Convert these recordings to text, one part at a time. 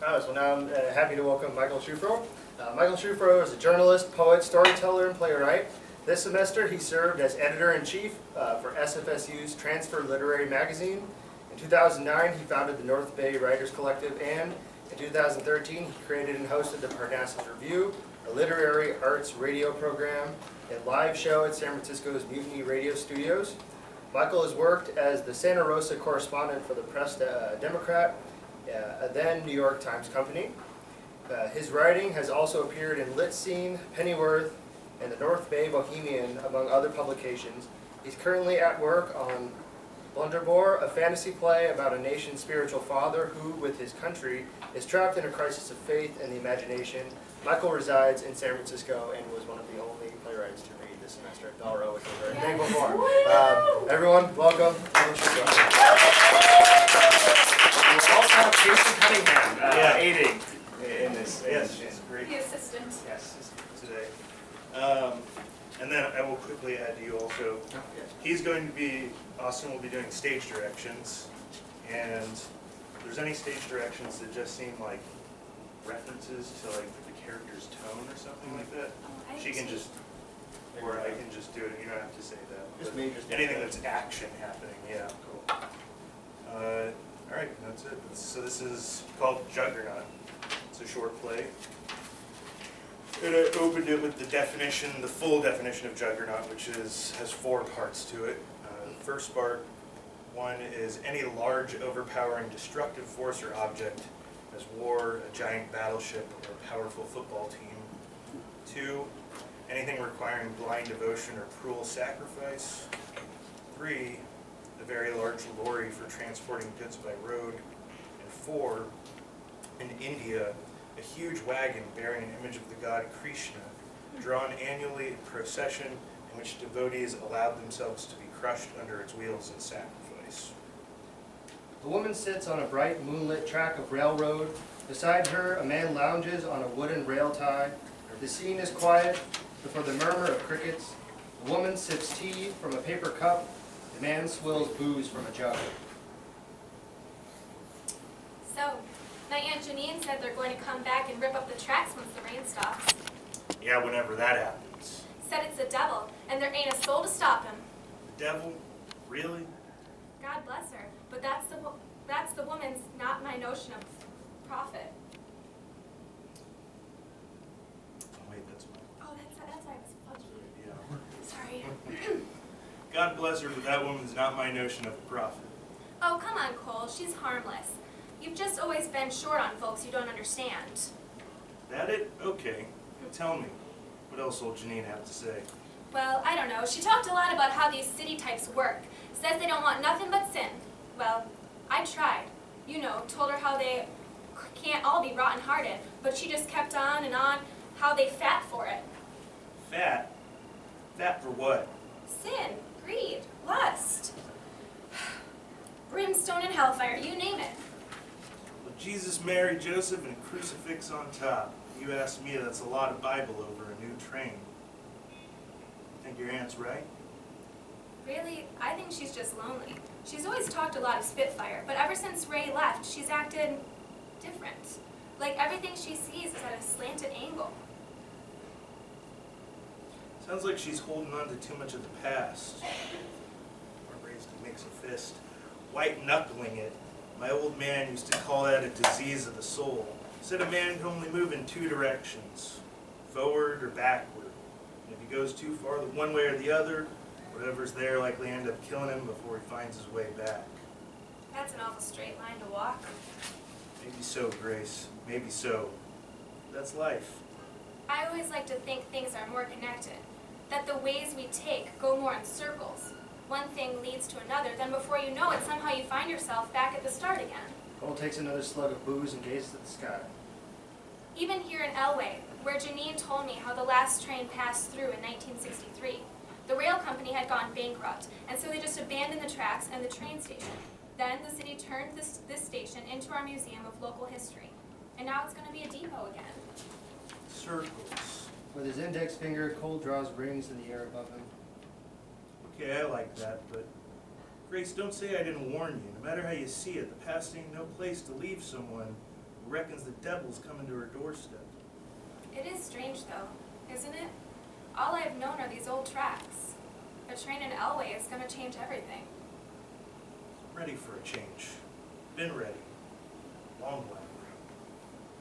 So now I'm happy to welcome Michael Schufro. Michael Schufro is a journalist, poet, storyteller, and playwright. This semester he served as editor-in-chief for SFSU's Transfer Literary Magazine. In 2009 he founded the North Bay Writers Collective, and in 2013 he created and hosted the Parnassus Review, a literary arts radio program and live show at San Francisco's Mutiny Radio Studios. Michael has worked as the Santa Rosa correspondent for the Press Democrat, a then New York Times company. His writing has also appeared in Lit Scene, Pennyworth, and the North Bay Bohemian, among other publications. He's currently at work on Blunderbore, a fantasy play about a nation's spiritual father who, with his country, is trapped in a crisis of faith and the imagination. Michael resides in San Francisco and was one of the only playwrights to read this semester at Bellro, which we're very thankful for. Everyone, welcome. We also have Jason Cunningham aiding in this. Yes, she's great. The assistant. Yes, today. And then I will quickly add to you also, he's going to be, Austin will be doing stage directions, and if there's any stage directions that just seem like references to like the character's tone or something like that, she can just, or I can just do it, you don't have to say that. Just me, just anything that's action happening, yeah. Cool. All right, that's it. So this is called Juggernaut. It's a short play. And I opened it with the definition, the full definition of Juggernaut, which has 4 parts to it. The first part, 1 is any large, overpowering, destructive force or object, as war, a giant battleship, or a powerful football team. 2, anything requiring blind devotion or cruel sacrifice. 3, a very large lorry for transporting goods by road. And 4, in India, a huge wagon bearing an image of the god Krishna, drawn annually in procession, in which devotees allowed themselves to be crushed under its wheels in sacrifice. A woman sits on a bright moonlit track of railroad. Beside her, a man lounges on a wooden rail tie. The scene is quiet, before the murmur of crickets. The woman sips tea from a paper cup. The man swills booze from a jug. So, my Aunt Janine said they're going to come back and rip up the tracks once the rain stops. Yeah, whenever that happens. Said it's the devil, and there ain't a soul to stop him. The devil? Really? God bless her, but that's the woman's, not my notion of prophet. Oh wait, that's mine. Oh, that's why I was fudgy. Yeah. Sorry. God bless her, but that woman's not my notion of a prophet. Oh, come on, Cole. She's harmless. You've just always been short on folks you don't understand. That it? Okay. Tell me. What else will Janine have to say? Well, I don't know. She talked a lot about how these city types work. Says they don't want nothing but sin. Well, I tried. You know, told her how they can't all be rotten-hearted, but she just kept on and on, how they fat for it. Fat? Fat for what? Sin, greed, lust, brimstone and hellfire, you name it. With Jesus, Mary, Joseph, and a crucifix on top. You ask me, that's a lot of Bible over a new train. Think your aunt's right? Really, I think she's just lonely. She's always talked a lot of Spitfire, but ever since Ray left, she's acted different. Like everything she sees is at a slanted angle. Sounds like she's holding on to too much of the past. Or raised to mix a fist. White knuckling it. My old man used to call that a disease of the soul. Said a man can only move in 2 directions, forward or backward. And if he goes too far one way or the other, whatever's there likely end up killing him before he finds his way back. That's an awful straight line to walk. Maybe so, Grace. Maybe so. That's life. I always like to think things are more connected, that the ways we take go more in circles. One thing leads to another, then before you know it, somehow you find yourself back at the start again. Cole takes another slug of booze and gazes at the sky. Even here in Elway, where Janine told me how the last train passed through in 1963, the rail company had gone bankrupt, and so they just abandoned the tracks and the train station. Then the city turned this station into our museum of local history, and now it's going to be a depot again. Circles. With his index finger, Cole draws rings in the air above him. Okay, I like that, but Grace, don't say I didn't warn you. No matter how you see it, the past ain't no place to leave someone who reckons the devil's coming to her doorstep. It is strange though, isn't it? All I've known are these old tracks. A train in Elway is gonna change everything. Ready for a change. Been ready. Long way.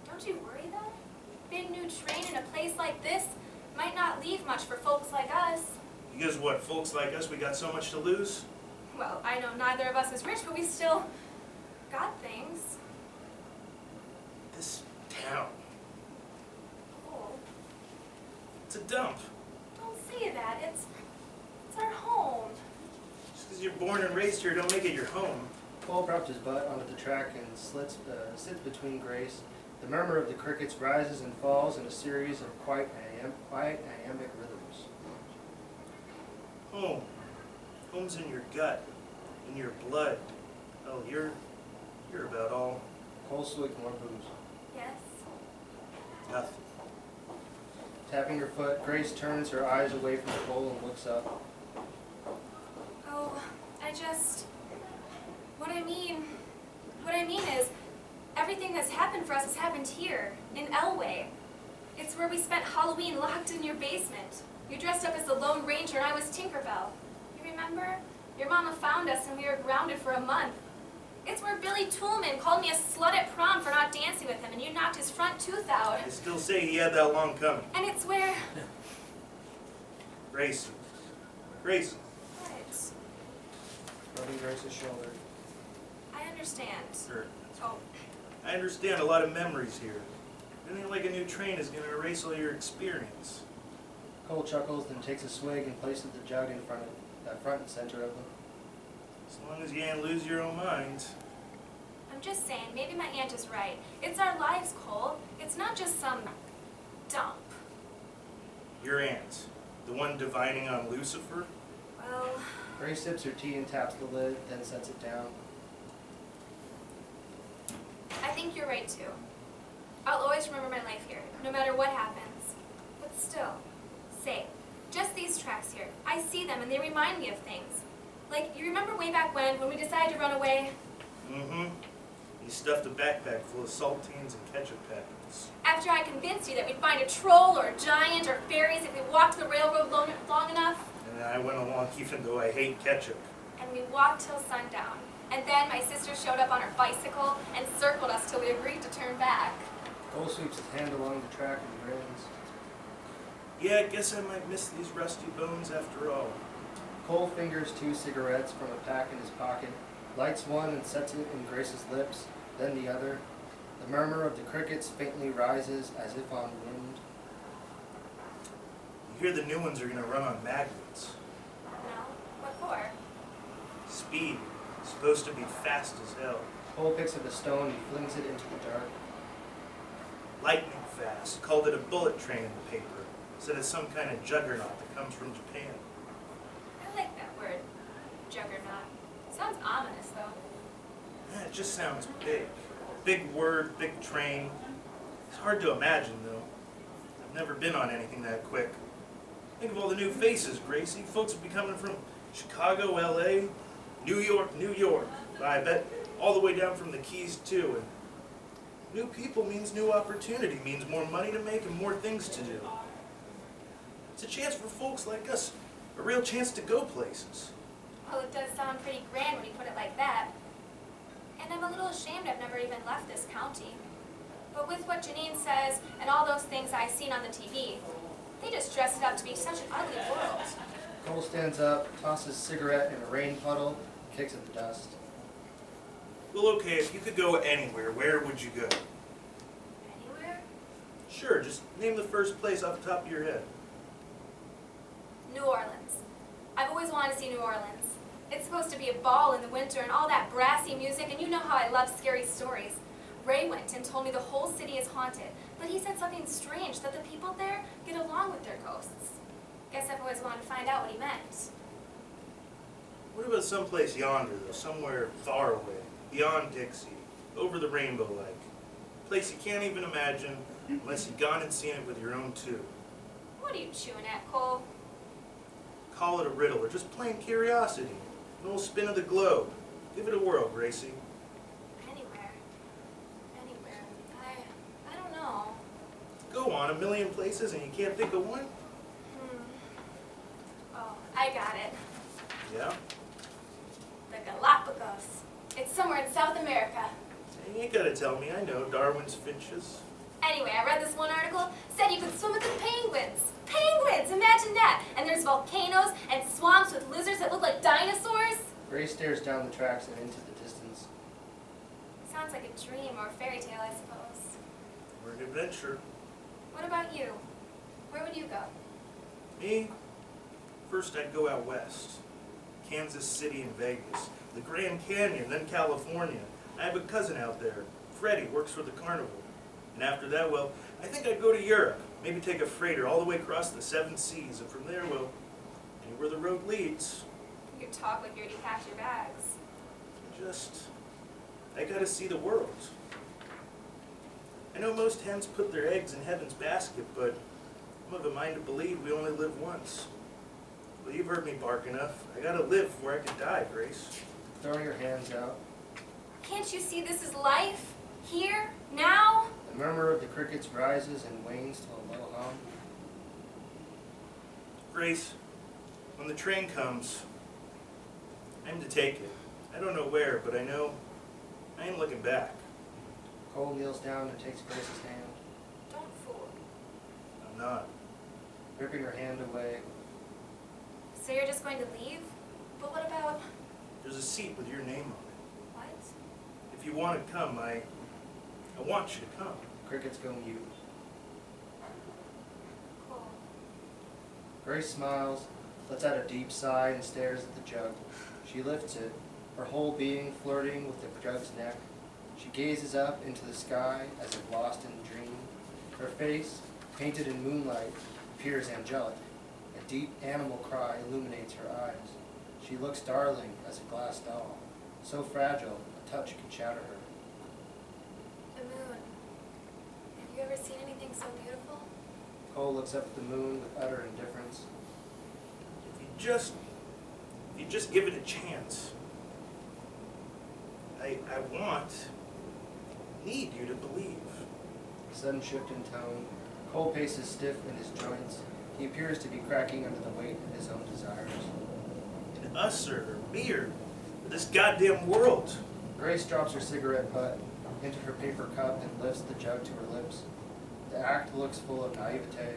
Don't you worry though? Big new train in a place like this might not leave much for folks like us. Because what, folks like us, we got so much to lose? Well, I know neither of us is rich, but we still got things. This town, Oh, it's a dump. don't say that. It's our home. Just because you're born and raised here don't make it your home. Cole drops his butt onto the track and sits between Grace. The murmur of the crickets rises and falls in a series of quiet iambic rhythms. Home. Home's in your gut, in your blood. Oh, you're about all. Cole swigs more booze. Yes. Nothing. Tapping her foot, Grace turns her eyes away from Cole and looks up. Oh, what I mean is, everything that's happened for us has happened here, in Elway. It's where we spent Halloween locked in your basement. You dressed up as the Lone Ranger and I was Tinkerbell. You remember? Your mama found us and we were grounded for a month. It's where Billy Toolman called me a slut at prom for not dancing with him and you knocked his front tooth out. I still say he had that long coming. And it's where... Gracie. Gracie. What? Rubbing Grace's shoulder. I understand. Sure. Oh, I understand a lot of memories here. Anything like a new train is going to erase all your experience. Cole chuckles, then takes a swig and places the jug in front and center of them. As long as you ain't lose your own mind. I'm just saying, maybe my aunt is right. It's our lives, Cole. It's not just some dump. Your aunt, the one divining on Lucifer? Well, Grace sips her tea and taps the lid, then sets it down. I think you're right too. I'll always remember my life here, no matter what happens. But still, say, just these tracks here. I see them and they remind me of things. Like, you remember way back when we decided to run away? Mm-hmm. You stuffed a backpack full of saltines and ketchup packets. After I convinced you that we'd find a troll or a giant or fairies if we walked the railroad long enough. And I went along even though I hate ketchup. And we walked till sundown. And then my sister showed up on her bicycle and circled us till we agreed to turn back. Cole sweeps his hand along the track and grins. Yeah, I guess I might miss these rusty bones after all. Cole fingers 2 cigarettes from a pack in his pocket, lights one and sets it in Grace's lips, then the other. The murmur of the crickets faintly rises as if on wind. You hear the new ones are going to run on magnets. No? What for? Speed. Supposed to be fast as hell. Cole picks up a stone and flings it into the dark. Lightning fast. Called it a bullet train in the paper. Said it's some kind of juggernaut that comes from Japan. I like that word. Juggernaut. Sounds ominous, though. It just sounds big. Big word, big train. It's hard to imagine, though. I've never been on anything that quick. Think of all the new faces, Gracie. Folks will be coming from Chicago, LA, New York, New York. I bet all the way down from the Keys, too. And new people means new opportunity, means more money to make and more things to do. It's a chance for folks like us, a real chance to go places. Well, it does sound pretty grand when you put it like that. And I'm a little ashamed I've never even left this county. But with what Janine says and all those things I've seen on the TV, they just dress it up to be such an ugly world. Cole stands up, tosses a cigarette in a rain puddle, and kicks at the dust. Well, okay, if you could go anywhere, where would you go? Anywhere? Sure, just name the first place off the top of your head. New Orleans. I've always wanted to see New Orleans. It's supposed to be a ball in the winter and all that brassy music, and you know how I love scary stories. Ray went and told me the whole city is haunted, but he said something strange, that the people there get along with their ghosts. Guess I've always wanted to find out what he meant. What about someplace yonder, though, somewhere far away, beyond Dixie, over the rainbow like? A place you can't even imagine unless you've gone and seen it with your own two. What are you chewing at, Cole? Call it a riddle or just plain curiosity. An old spin of the globe. Give it a whirl, Gracie. Anywhere. Anywhere. gone a million places and you can't think of one? Oh, I got it. Yeah? The Galapagos. It's somewhere in South America. You ain't gotta tell me, I know. Darwin's finches. Anyway, I read this one article, said you could swim with the penguins. Penguins! Imagine that! And there's volcanoes and swamps with lizards that look like dinosaurs. Grace stares down the tracks and into the distance. Sounds like a dream or a fairy tale, I suppose. We're an adventure. What about you? Where would you go? Me? First I'd go out west. Kansas City and Vegas. The Grand Canyon, then California. I have a cousin out there. Freddie works for the carnival. And after that, well, I think I'd go to Europe. Maybe take a freighter all the way across the 7 seas. And from there, well, anywhere the road leads. You talk like you already packed your bags. I gotta see the world. I know most hens put their eggs in heaven's basket, but I'm of a mind to believe we only live once. Well, you've heard me bark enough. I gotta live before I can die, Grace. Throwing her hands out, Can't you see this is life? Here? Now? the murmur of the crickets rises and wanes to a low hum. Grace, when the train comes, I'm to take it. I don't know where, but I know I ain't looking back. Cole kneels down and takes Grace's hand, Don't fool. I'm not. ripping her hand away. So you're just going to leave? But what about... There's a seat with your name on it. What? If you want to come, I want you to come. Crickets go mute. Cool. Grace smiles, lets out a deep sigh, and stares at the jug. She lifts it, her whole being flirting with the jug's neck. She gazes up into the sky as if lost in a dream. Her face, painted in moonlight, appears angelic. A deep animal cry illuminates her eyes. She looks darling as a glass doll, so fragile a touch can shatter her. The moon. Have you ever seen anything so beautiful? Cole looks up at the moon with utter indifference. If you just give it a chance. I need you to believe. Sudden shift in tone. Cole paces stiff in his joints. He appears to be cracking under the weight of his own desires. In us or me or this goddamn world. Grace drops her cigarette butt into her paper cup and lifts the jug to her lips. The act looks full of naivete.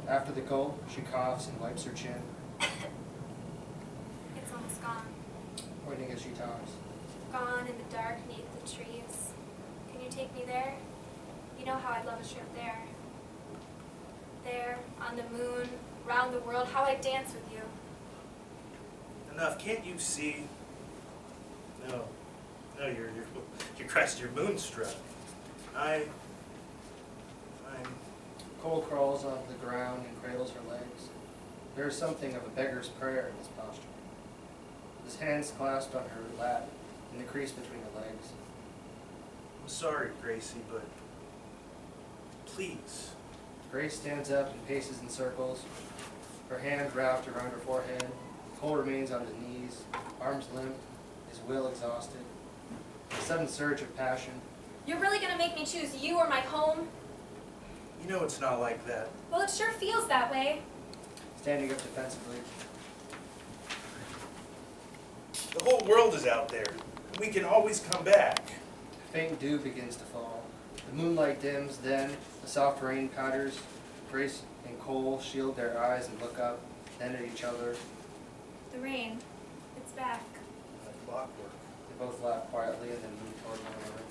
After the gulp, she coughs and wipes her chin, It's almost gone. pointing as she talks. Gone in the dark neath the trees. Can you take me there? You know how I'd love a trip there. There, on the moon, round the world, how I'd dance with you. Enough, can't you see? No, you're Christ, you're moonstruck. I'm Cole crawls onto the ground and cradles her legs. There is something of a beggar's prayer in his posture. His hands clasped on her lap in the crease between her legs. I'm sorry, Gracie, but please. Grace stands up and paces in circles, her hand wrapped around her forehead. Cole remains on his knees, arms limp, his will exhausted. A sudden surge of passion. You're really gonna make me choose you or my home? You know it's not like that. Well, it sure feels that way. Standing up defensively, The whole world is out there. We can always come back. faint dew begins to fall. The moonlight dims, then the soft rain patters. Grace and Cole shield their eyes and look up, then at each other. The rain, it's back. Like clockwork. They both laugh quietly and then move toward one another.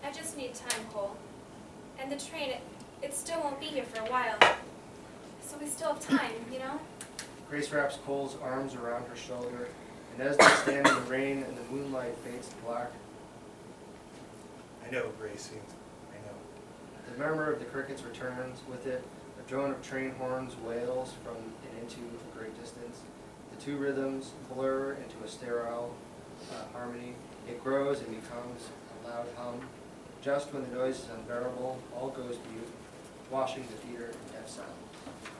I just need time, Cole. And the train, it still won't be here for a while. So we still have time, you know? Grace wraps Cole's arms around her shoulder, and as they stand in the rain and the moonlight fades to black, I know, Gracie. I know. the murmur of the crickets returns. With it, a drone of train horns wails from and into a great distance. The two rhythms blur into a sterile harmony. It grows and becomes a loud hum. Just when the noise is unbearable, all goes mute, washing the theater in deaf silence.